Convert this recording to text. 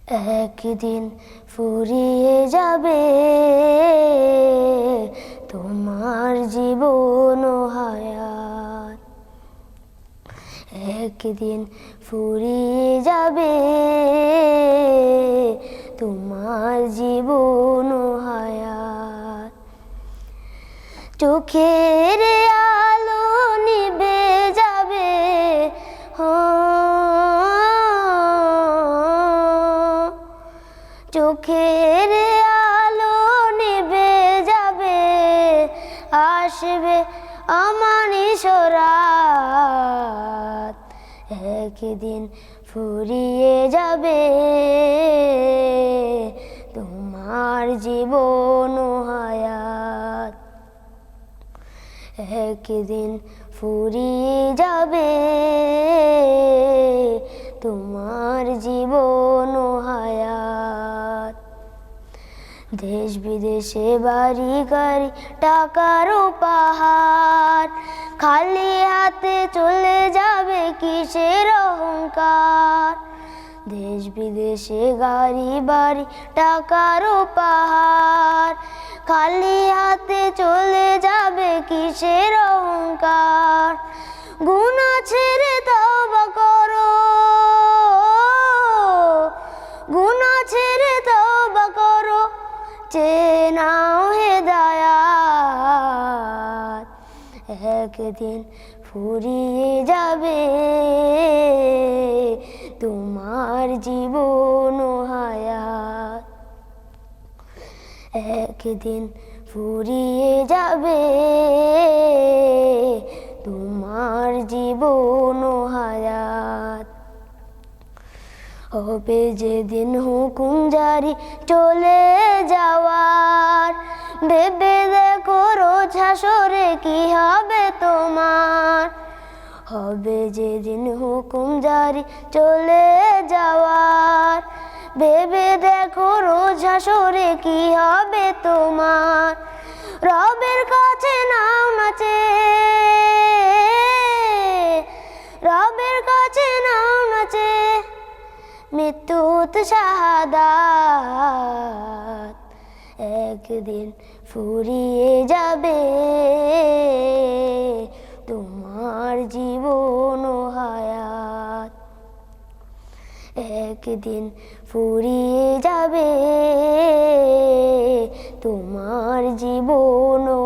একদিন ফুরিয়ে যাবে তোমার জীবন ও হায়াত। একদিন ফুরিয়ে যাবে তোমার জীবন ও হায়াত। চোখের আলো নিভে যাবে, চোখের আলো নিভে যাবে, আসবে অমানিসরাত। একদিন ফুরিয়ে যাবে তোমার জীবন ও হায়াত। একদিন ফুরিয়ে যাবে তোমার জীবন ও হায়াত। দেশ বিদেশে বাড়ি গাড়ি টাকার পাহাড়, খালি হাতে চলে যাবে কিসের অহংকার। দেশ বিদেশে গাড়ি বাড়ি টাকার পাহাড়, খালি হাতে চলে যাবে কিসের অহংকার। গুনাহ ছেড়ে তওবা করো, গুনাহ ছেড়ে তওবা করো, চেয়ে নাও হেদায়াত। একদিন ফুরিয়ে যাবে তোমার জীবন ও হায়াত। একদিন ফুরিয়ে যাবে তোমার জীবন ও হায়াত। হবে যেদিন হুকুম জারি চলে যাওয়ার, ভেবে দেখো রোজ হাসরে কি হবে তোমার। হবে যেদিন হুকুম জারি চলে যাওয়ার, ভেবে দেখো রোজ হাসরে কি হবে তোমার। রবের কাছে নাও না চেয়ে, রবের কাছে নাও না চেয়ে মৃত্যুত শাহাদাত। একদিন ফুরিয়ে যাবে তোমার জীবন ও হায়াত। একদিন ফুরিয়ে যাবে তোমার জীবন ও